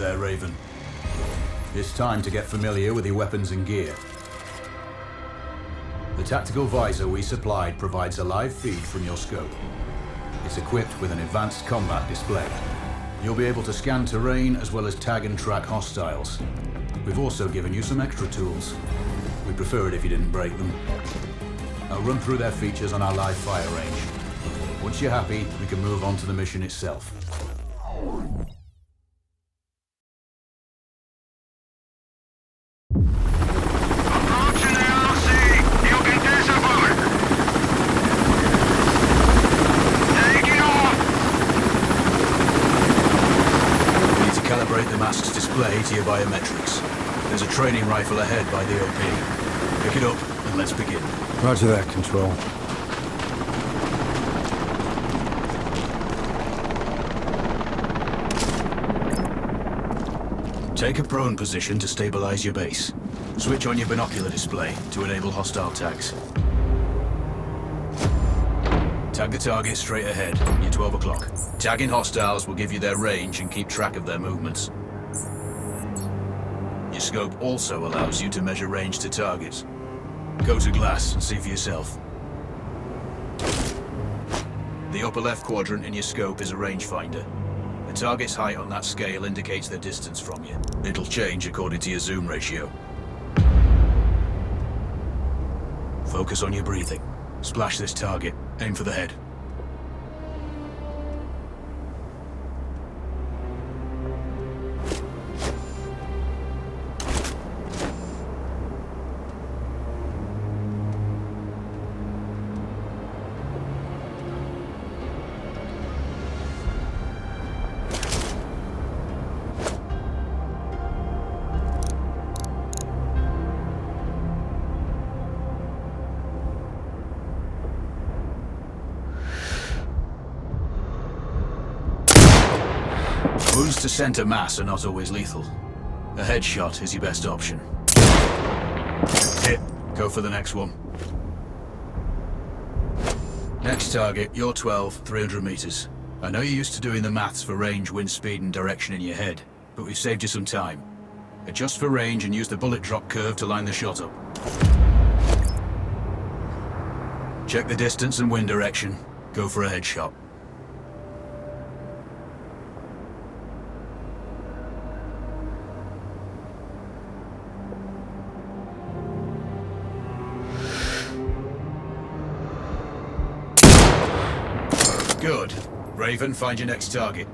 there, Raven. It's time to get familiar with your weapons and gear. The tactical visor we supplied provides a live feed from your scope. It's equipped with an advanced combat display. You'll be able to scan terrain as well as tag and track hostiles. We've also given you some extra tools. We'd prefer it if you didn't break them. I'll run through their features on our live fire range. Once you're happy, we can move on to the mission itself. To your biometrics. There's a training rifle ahead by the OP. Pick it up and let's begin. Roger that, Control. Take a prone position to stabilize your base. Switch on your binocular display to enable hostile tags. Tag the target straight ahead, you're 12 o'clock. Tagging hostiles will give you their range and keep track of their movements. Your scope also allows you to measure range to targets. Go to glass and see for yourself. The upper left quadrant in your scope is a rangefinder. The target's height on that scale indicates their distance from you. It'll change according to your zoom ratio. Focus on your breathing. Splash this target. Aim for the head. Wounds to center mass are not always lethal. A headshot is your best option. Hit. Go for the next one. Next target, you're 12, 300 meters. I know you're used to doing the maths for range, wind speed, and direction in your head, but we've saved you some time. Adjust for range and use the bullet drop curve to line the shot up. Check the distance and wind direction. Go for a headshot. Good. Raven, find your next target.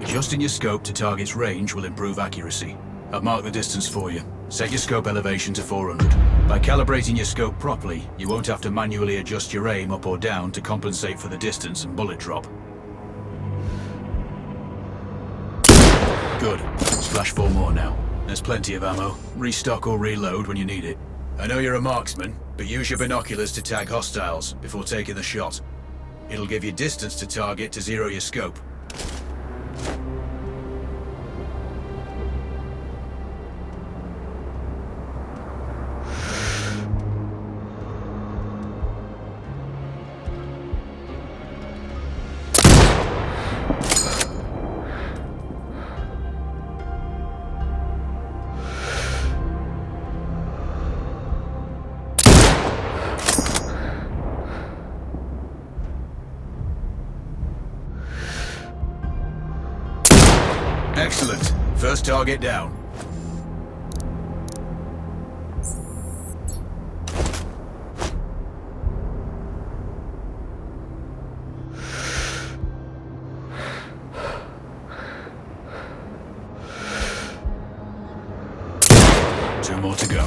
Adjusting your scope to target's range will improve accuracy. I've marked the distance for you. Set your scope elevation to 400. By calibrating your scope properly, you won't have to manually adjust your aim up or down to compensate for the distance and bullet drop. Good. Splash 4 more now. There's plenty of ammo. Restock or reload when you need it. I know you're a marksman, but use your binoculars to tag hostiles before taking the shot. It'll give you distance to target to zero your scope. Excellent. First target down. Two more to go.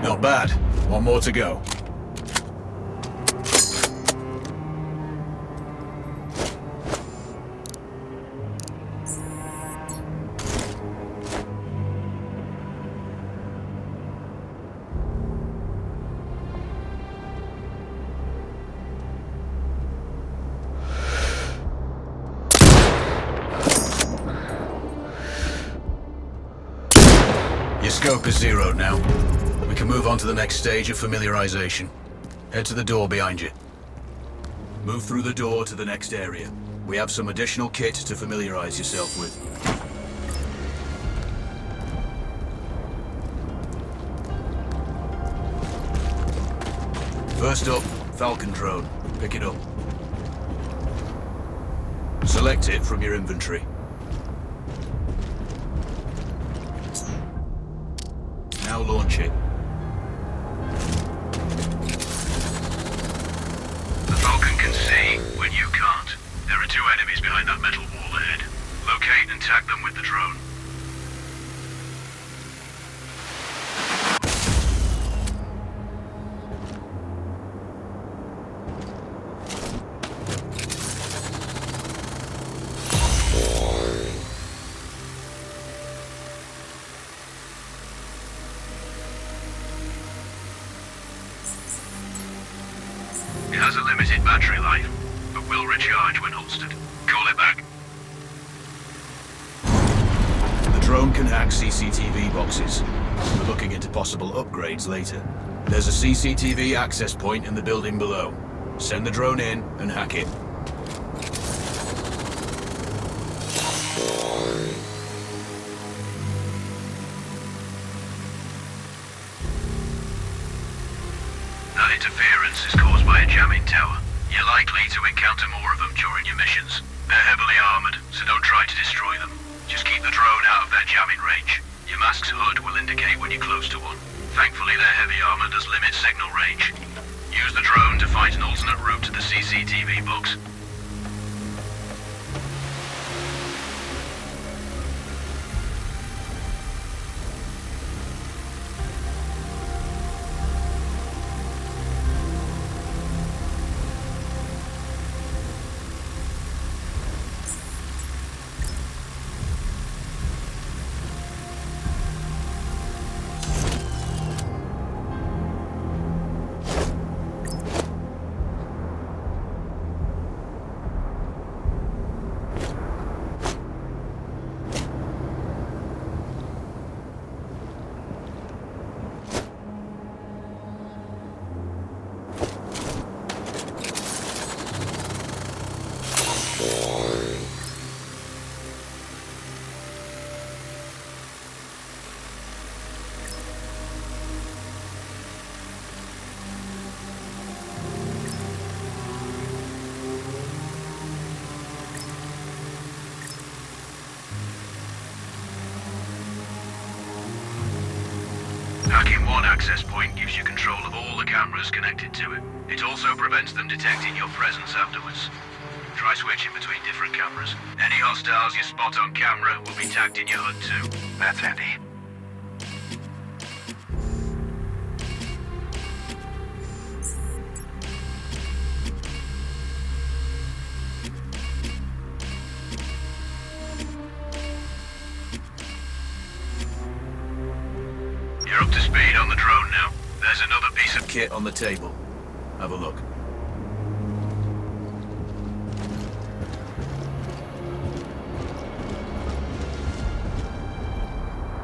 Not bad. One more to go. Scope is zeroed now. We can move on to the next stage of familiarization. Head to the door behind you. Move through the door to the next area. We have some additional kit to familiarize yourself with. First up, Falcon drone. Pick it up. Select it from your inventory. Now launch it. The Falcon can see when you can't. There are 2 enemies behind that metal wall ahead. Locate and tag them with the drone. It has a limited battery life, but will recharge when holstered. Call it back. The drone can hack CCTV boxes. We're looking into possible upgrades later. There's a CCTV access point in the building below. Send the drone in and hack it. That interference is caused by a jamming tower. You're likely to encounter more of them during your missions. They're heavily armored, so don't try to destroy them. Just keep the drone out of their jamming range. Your mask's hood will indicate when you're close to one. Thankfully, their heavy armor does limit signal range. Use the drone to find an alternate route to the CCTV box. Hacking one access point gives you control of all the cameras connected to it. It also prevents them detecting your presence afterwards. Try switching between different cameras. Any hostiles you spot on camera will be tagged in your HUD too. That's handy. You're up to speed on the drone now. There's another piece of Kit on the table. Have a look.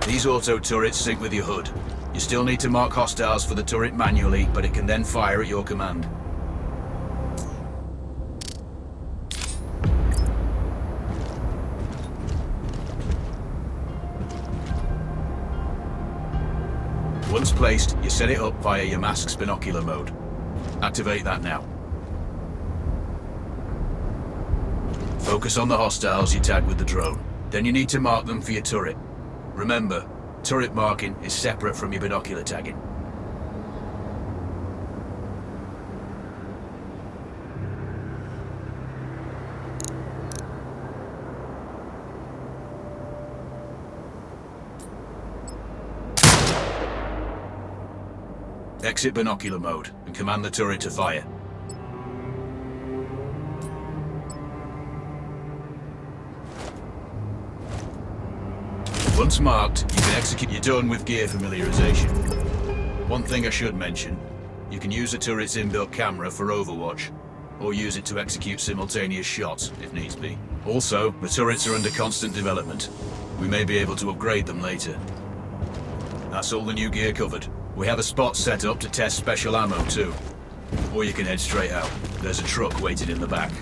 These auto turrets sync with your HUD. You still need to mark hostiles for the turret manually, but it can then fire at your command. Once placed, you set it up via your mask's binocular mode. Activate that now. Focus on the hostiles you tag with the drone. Then you need to mark them for your turret. Remember, turret marking is separate from your binocular tagging. Exit binocular mode and command the turret to fire. Once marked, you can execute. You're done with gear familiarization. One thing I should mention, you can use the turret's inbuilt camera for overwatch, or use it to execute simultaneous shots if needs be. Also, the turrets are under constant development. We may be able to upgrade them later. That's all the new gear covered. We have a spot set up to test special ammo too. Or you can head straight out. There's a truck waiting in the back.